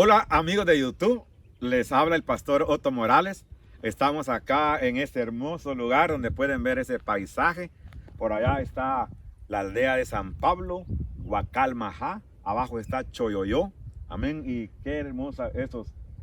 Hola amigos de YouTube, les habla el pastor Otto Morales. Estamos acá en este hermoso lugar donde pueden ver ese paisaje. Por allá está la aldea de San Pablo, Guacalmajá. Abajo está Choyoyó. Amén. Y qué hermosa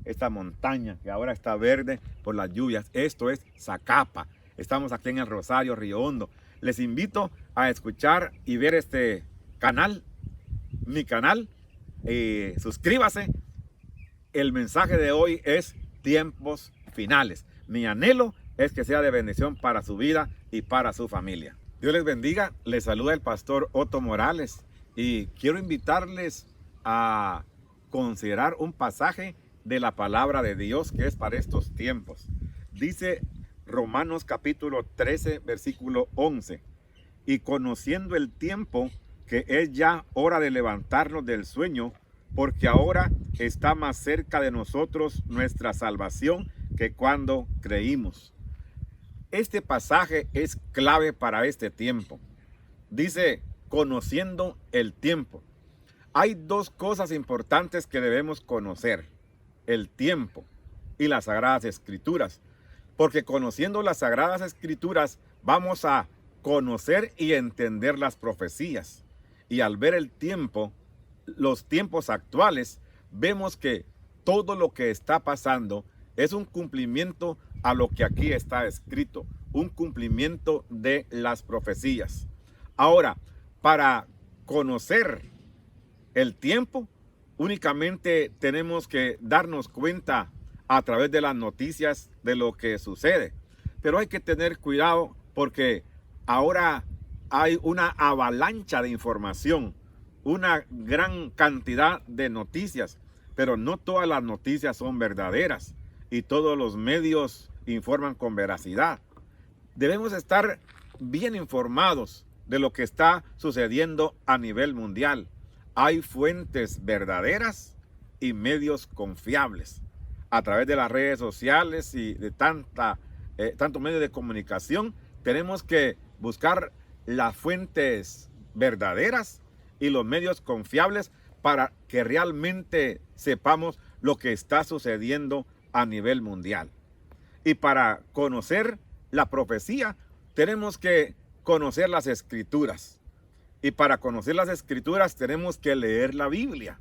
esta montaña que ahora está verde por las lluvias. Esto es Zacapa. Estamos aquí en el Rosario, Río Hondo. Les invito a escuchar y ver este canal, mi canal. Suscríbase. El mensaje de hoy es tiempos finales. Mi anhelo es que sea de bendición para su vida y para su familia. Dios les bendiga. Les saluda el pastor Otto Morales y quiero invitarles a considerar un pasaje de la palabra de Dios que es para estos tiempos. Dice Romanos capítulo 13, versículo 11. Y conociendo el tiempo, que es ya hora de levantarnos del sueño, porque ahora está más cerca de nosotros nuestra salvación que cuando creímos. Este pasaje es clave para este tiempo. Dice, conociendo el tiempo. Hay dos cosas importantes que debemos conocer: el tiempo y las Sagradas Escrituras. Porque conociendo las Sagradas Escrituras vamos a conocer y entender las profecías. Y al ver el tiempo, los tiempos actuales, vemos que todo lo que está pasando es un cumplimiento a lo que aquí está escrito, un cumplimiento de las profecías. Ahora, para conocer el tiempo, únicamente tenemos que darnos cuenta a través de las noticias de lo que sucede. Pero hay que tener cuidado porque ahora hay una avalancha de información, una gran cantidad de noticias, pero no todas las noticias son verdaderas y todos los medios informan con veracidad. Debemos estar bien informados de lo que está sucediendo a nivel mundial. Hay fuentes verdaderas y medios confiables. A través de las redes sociales y de tanto medio de comunicación, tenemos que buscar las fuentes verdaderas y los medios confiables para que realmente sepamos lo que está sucediendo a nivel mundial. Y para conocer la profecía, tenemos que conocer las Escrituras. Y para conocer las Escrituras tenemos que leer la Biblia.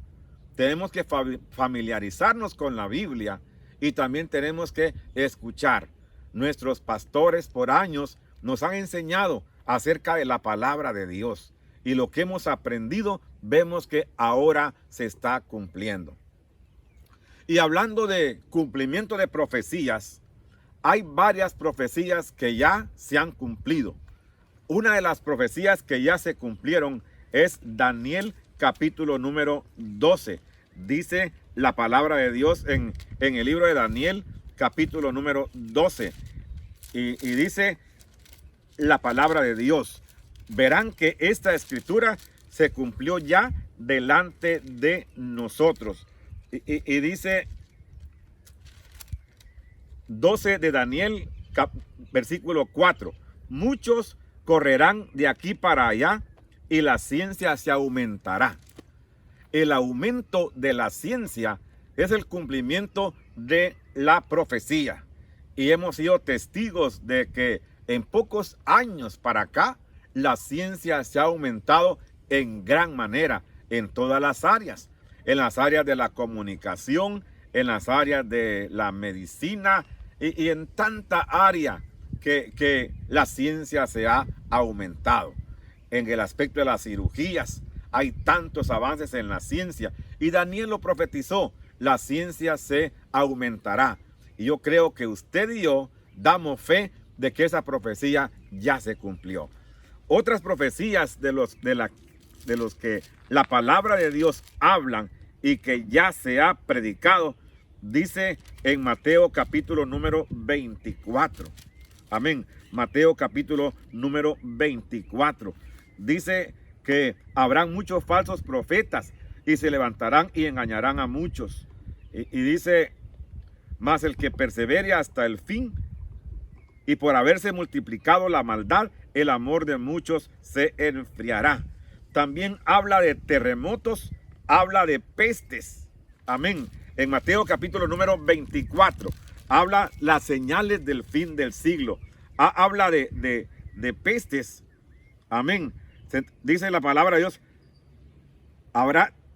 Tenemos que familiarizarnos con la Biblia y también tenemos que escuchar. Nuestros pastores por años nos han enseñado acerca de la palabra de Dios. Y lo que hemos aprendido, vemos que ahora se está cumpliendo. Y hablando de cumplimiento de profecías, hay varias profecías que ya se han cumplido. Una de las profecías que ya se cumplieron es Daniel capítulo número 12. Dice la palabra de Dios en el libro de Daniel capítulo número 12. Y dice la palabra de Dios: verán que esta escritura se cumplió ya delante de nosotros. Y dice 12 de Daniel, versículo 4. Muchos correrán de aquí para allá y la ciencia se aumentará. El aumento de la ciencia es el cumplimiento de la profecía. Y hemos sido testigos de que en pocos años para acá, la ciencia se ha aumentado en gran manera en todas las áreas. En las áreas de la comunicación, en las áreas de la medicina y en tanta área que la ciencia se ha aumentado. En el aspecto de las cirugías, hay tantos avances en la ciencia. Y Daniel lo profetizó: la ciencia se aumentará. Y yo creo que usted y yo damos fe de que esa profecía ya se cumplió. Otras profecías de los que la palabra de Dios hablan y que ya se ha predicado, dice en Mateo capítulo número 24. Amén. Mateo capítulo número 24. Dice que habrán muchos falsos profetas y se levantarán y engañarán a muchos. Y dice, mas el que persevere hasta el fin, y por haberse multiplicado la maldad, el amor de muchos se enfriará. También habla de terremotos, habla de pestes. Amén. en Mateo capítulo número 24, habla las señales del fin del siglo. Habla de pestes. Amén. Dice la palabra de Dios.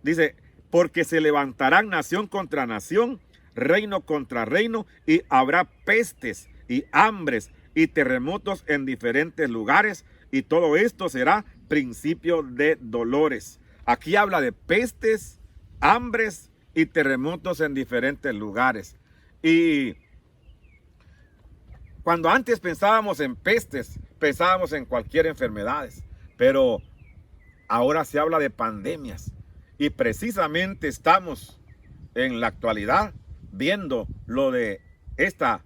Dice, porque se levantarán nación contra nación, reino contra reino, y habrá pestes y hambres y terremotos en diferentes lugares, y todo esto será principio de dolores. Aquí habla de pestes, hambres y terremotos en diferentes lugares. Y cuando antes pensábamos en pestes, pensábamos en cualquier enfermedad, pero ahora se habla de pandemias. Y precisamente estamos en la actualidad viendo lo de esta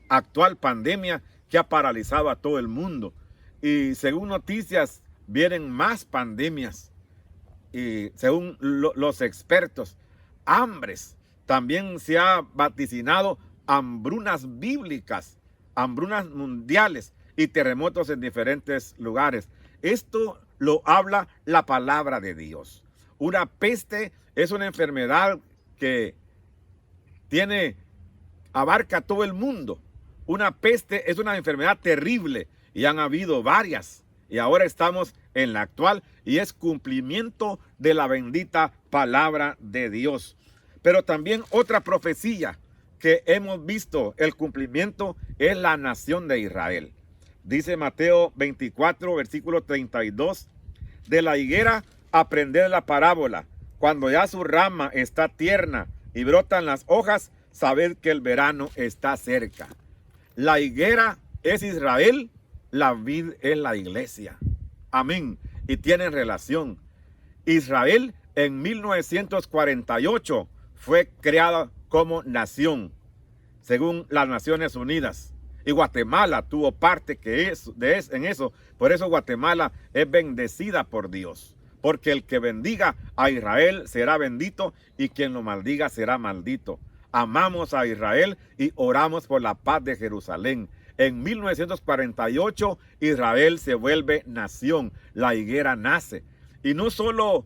actual pandemia que ha paralizado a todo el mundo. Y según noticias, vienen más pandemias. Y según los expertos, hambres. También se ha vaticinado hambrunas bíblicas, hambrunas mundiales y terremotos en diferentes lugares. Esto lo habla la palabra de Dios. Una peste es una enfermedad que abarca todo el mundo. Una peste es una enfermedad terrible y han habido varias. Y ahora estamos en la actual y es cumplimiento de la bendita palabra de Dios. Pero también otra profecía que hemos visto el cumplimiento es la nación de Israel. Dice Mateo 24, versículo 32, de la higuera aprended la parábola. Cuando ya su rama está tierna y brotan las hojas, sabed que el verano está cerca. La higuera es Israel, la vid es la iglesia. Amén. Y tienen relación. Israel en 1948 fue creada como nación, según las Naciones Unidas. Y Guatemala tuvo parte en eso. Por eso Guatemala es bendecida por Dios. Porque el que bendiga a Israel será bendito y quien lo maldiga será maldito. Amamos a Israel y oramos por la paz de Jerusalén. En 1948 Israel se vuelve nación. La higuera nace. Y no solo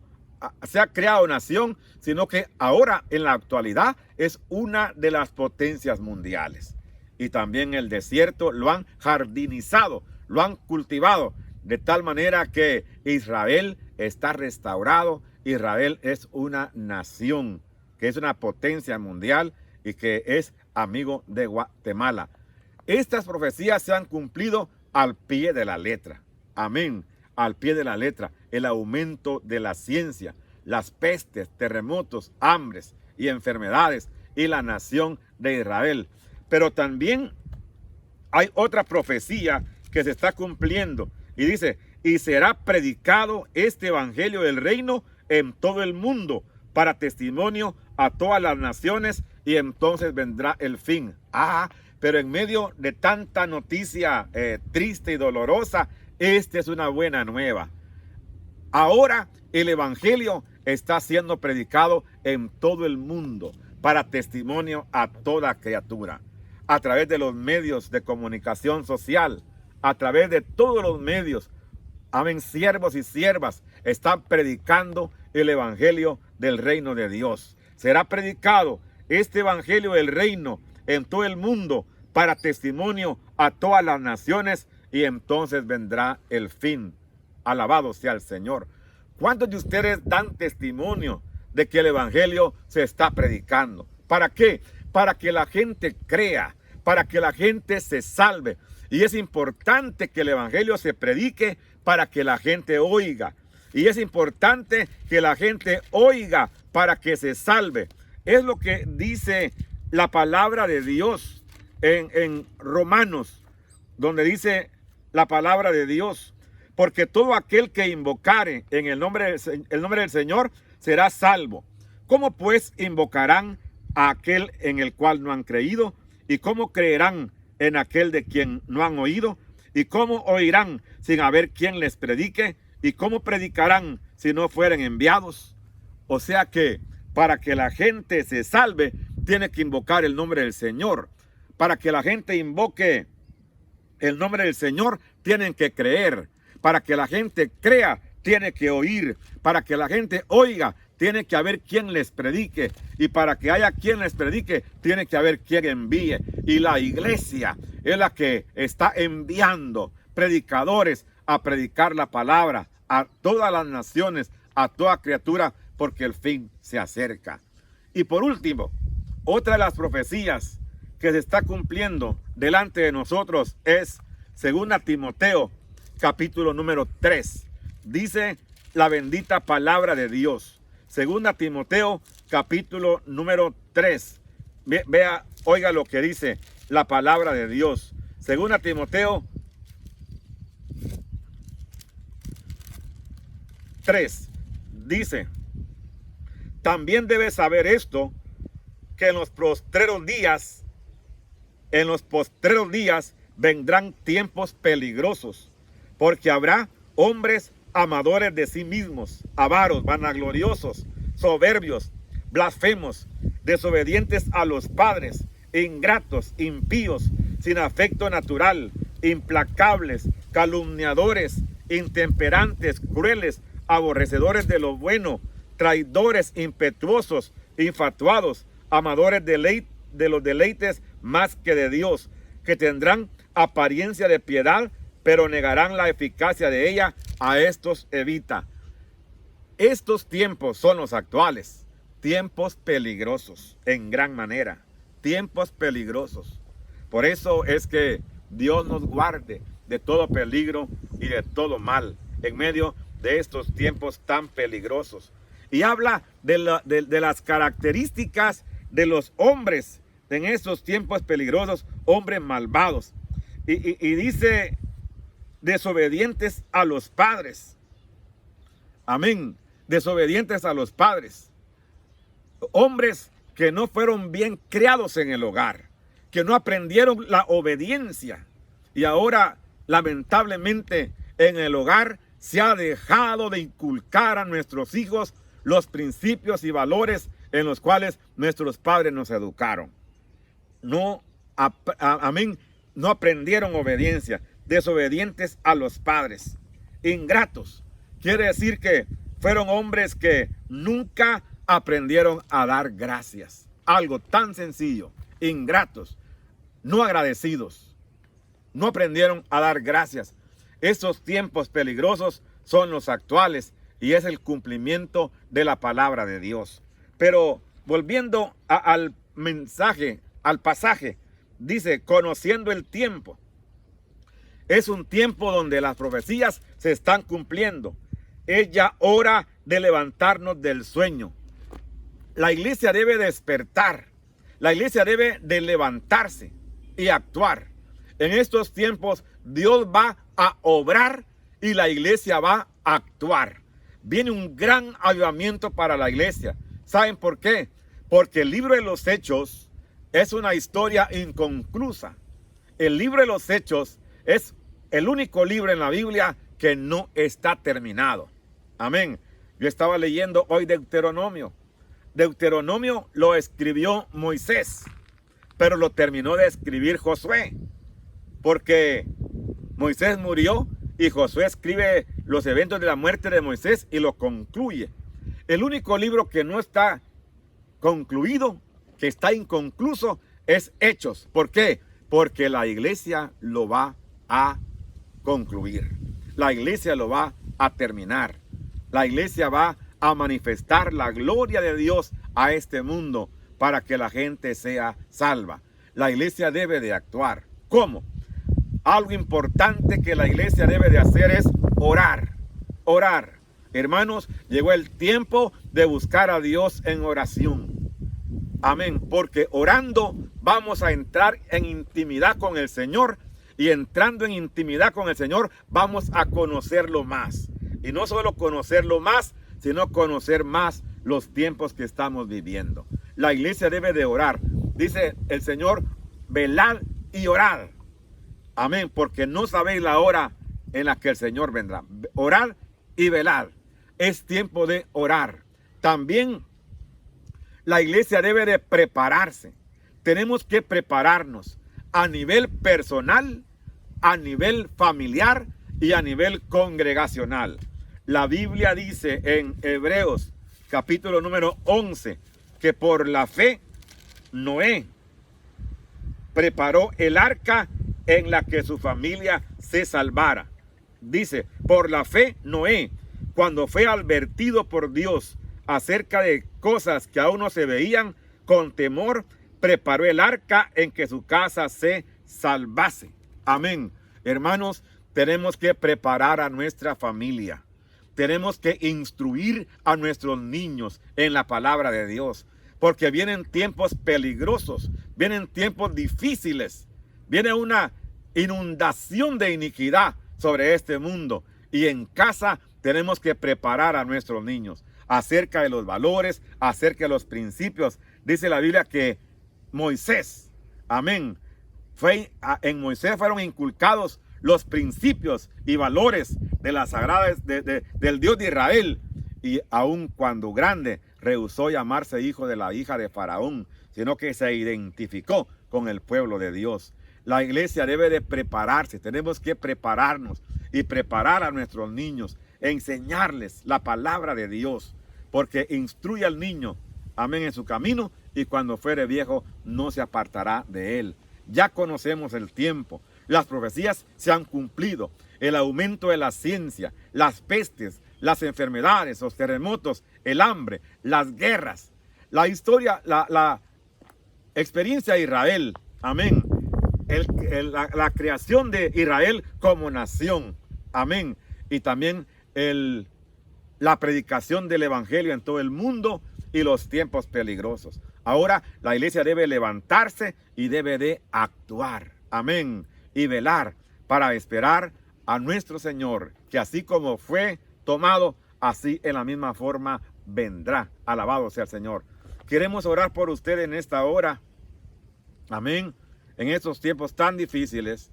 se ha creado nación, sino que ahora en la actualidad es una de las potencias mundiales. Y también el desierto lo han jardinizado, lo han cultivado, de tal manera que Israel está restaurado. Israel es una nación, que es una potencia mundial y que es amigo de Guatemala. Estas profecías se han cumplido al pie de la letra. Amén. Al pie de la letra. El aumento de la ciencia, las pestes, terremotos, hambres y enfermedades y la nación de Israel. Pero también hay otra profecía que se está cumpliendo y dice, y será predicado este evangelio del reino en todo el mundo para testimonio a todas las naciones y entonces vendrá el fin. Pero en medio de tanta noticia triste y dolorosa, esta es una buena nueva. Ahora el evangelio está siendo predicado en todo el mundo para testimonio a toda criatura. A través de los medios de comunicación social, a través de todos los medios, amén, siervos y siervas están predicando el evangelio del reino de Dios. Será predicado este evangelio del reino en todo el mundo para testimonio a todas las naciones y entonces vendrá el fin. Alabado sea el Señor. ¿Cuántos de ustedes dan testimonio de que el evangelio se está predicando? ¿Para qué? Para que la gente crea, para que la gente se salve. Y es importante que el evangelio se predique para que la gente oiga. Y es importante que la gente oiga para que se salve. Es lo que dice la palabra de Dios en Romanos, donde dice la palabra de Dios. Porque todo aquel que invocare en el nombre del Señor será salvo. ¿Cómo pues invocarán a aquel en el cual no han creído? ¿Y cómo creerán en aquel de quien no han oído? ¿Y cómo oirán sin haber quien les predique? ¿Y cómo predicarán si no fueren enviados? O sea que para que la gente se salve, tiene que invocar el nombre del Señor. Para que la gente invoque el nombre del Señor, tienen que creer. Para que la gente crea, tiene que oír. Para que la gente oiga, tiene que haber quien les predique. Y para que haya quien les predique, tiene que haber quien envíe. Y la iglesia es la que está enviando predicadores a predicar la palabra a todas las naciones, a toda criatura, porque el fin se acerca. Y por último, otra de las profecías que se está cumpliendo delante de nosotros es 2 Timoteo, capítulo número 3. Dice la bendita palabra de Dios. 2 Timoteo, capítulo número 3. Vea, oiga lo que dice la palabra de Dios. 2 Timoteo 3. Dice: también debes saber esto, que en los postreros días vendrán tiempos peligrosos, porque habrá hombres amadores de sí mismos, avaros, vanagloriosos, soberbios, blasfemos, desobedientes a los padres, ingratos, impíos, sin afecto natural, implacables, calumniadores, intemperantes, crueles, aborrecedores de lo bueno, traidores, impetuosos, infatuados, amadores de los deleites más que de Dios, que tendrán apariencia de piedad, pero negarán la eficacia de ella. A estos evita. Estos tiempos son los actuales, tiempos peligrosos en gran manera, tiempos peligrosos. Por eso es que Dios nos guarde de todo peligro y de todo mal en medio de estos tiempos tan peligrosos. Y habla de las características de los hombres en estos tiempos peligrosos, hombres malvados. Y dice: desobedientes a los padres. Amén. Desobedientes a los padres. Hombres que no fueron bien criados en el hogar, que no aprendieron la obediencia. Y ahora, lamentablemente, en el hogar se ha dejado de inculcar a nuestros hijos los principios y valores en los cuales nuestros padres nos educaron. Amén. No aprendieron obediencia. Desobedientes a los padres. Ingratos. Quiere decir que fueron hombres que nunca aprendieron a dar gracias. Algo tan sencillo. Ingratos. No agradecidos. No aprendieron a dar gracias. Estos tiempos peligrosos son los actuales y es el cumplimiento de la palabra de Dios. Pero volviendo al mensaje, al pasaje, dice: conociendo el tiempo. Es un tiempo donde las profecías se están cumpliendo. Es ya hora de levantarnos del sueño. La iglesia debe despertar. La iglesia debe de levantarse y actuar. En estos tiempos Dios va a obrar y la iglesia va a actuar. Viene un gran avivamiento para la iglesia. ¿Saben por qué? Porque el libro de los Hechos es una historia inconclusa. El libro de los Hechos es el único libro en la Biblia que no está terminado. Amén. Yo estaba leyendo hoy Deuteronomio. Deuteronomio lo escribió Moisés, pero lo terminó de escribir Josué, porque Moisés murió y Josué escribe los eventos de la muerte de Moisés y lo concluye. El único libro que no está concluido, que está inconcluso, es Hechos. ¿Por qué? Porque la iglesia lo va a concluir. La iglesia lo va a terminar. La iglesia va a manifestar la gloria de Dios a este mundo para que la gente sea salva. La iglesia debe de actuar. ¿Cómo? Algo importante que la iglesia debe de hacer es orar. Orar. Hermanos, llegó el tiempo de buscar a Dios en oración. Amén. Porque orando vamos a entrar en intimidad con el Señor. Y entrando en intimidad con el Señor, vamos a conocerlo más. Y no solo conocerlo más, sino conocer más los tiempos que estamos viviendo. La iglesia debe de orar. Dice el Señor: velad y orad. Amén. Porque no sabéis la hora en la que el Señor vendrá. Orad y velad. Es tiempo de orar. También la iglesia debe de prepararse. Tenemos que prepararnos a nivel personal, a nivel familiar y a nivel congregacional. La Biblia dice en Hebreos capítulo número 11, que por la fe Noé preparó el arca en la que su familia se salvara. Dice, por la fe Noé, cuando fue advertido por Dios acerca de cosas que aún no se veían, con temor preparó el arca en que su casa se salvase. Amén. Hermanos, tenemos que preparar a nuestra familia. Tenemos que instruir a nuestros niños en la palabra de Dios. Porque vienen tiempos peligrosos, vienen tiempos difíciles, viene una inundación de iniquidad sobre este mundo. Y en casa tenemos que preparar a nuestros niños acerca de los valores, acerca de los principios. Dice la Biblia que Moisés, amén, en Moisés fueron inculcados los principios y valores de las sagradas del Dios de Israel. Y aun cuando grande, rehusó llamarse hijo de la hija de Faraón, sino que se identificó con el pueblo de Dios. La iglesia debe de prepararse, tenemos que prepararnos y preparar a nuestros niños, enseñarles la palabra de Dios, porque instruye al niño, amén, en su camino, y cuando fuere viejo no se apartará de él. Ya conocemos el tiempo, las profecías se han cumplido, el aumento de la ciencia, las pestes, las enfermedades, los terremotos, el hambre, las guerras, la historia, la experiencia de Israel, amén, la creación de Israel como nación, amén, y también la predicación del evangelio en todo el mundo y los tiempos peligrosos. Ahora la iglesia debe levantarse y debe de actuar, amén, y velar para esperar a nuestro Señor, que así como fue tomado, así en la misma forma vendrá. Alabado sea el Señor. Queremos orar por usted en esta hora, amén, en estos tiempos tan difíciles.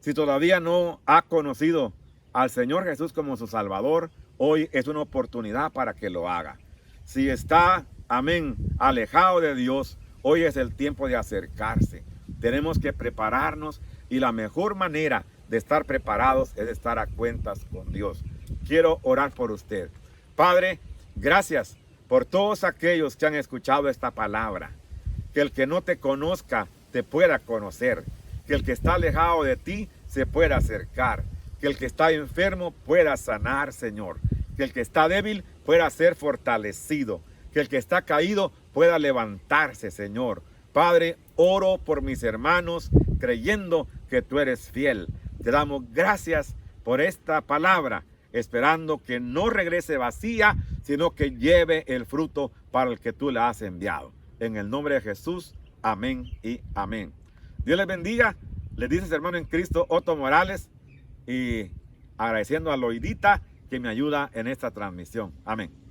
Si todavía no ha conocido al Señor Jesús como su Salvador, hoy es una oportunidad para que lo haga. Si está, amén, alejado de Dios, hoy es el tiempo de acercarse. Tenemos que prepararnos y la mejor manera de estar preparados es estar a cuentas con Dios. Quiero orar por usted. Padre, gracias por todos aquellos que han escuchado esta palabra. Que el que no te conozca te pueda conocer. Que el que está alejado de ti se pueda acercar. Que el que está enfermo pueda sanar, Señor. Que el que está débil pueda ser fortalecido. Que el que está caído pueda levantarse, Señor. Padre, oro por mis hermanos creyendo que tú eres fiel. Te damos gracias por esta palabra, esperando que no regrese vacía, sino que lleve el fruto para el que tú la has enviado. En el nombre de Jesús, amén y amén. Dios les bendiga. Les dice su hermano en Cristo, Otto Morales, y agradeciendo a Loidita que me ayuda en esta transmisión. Amén.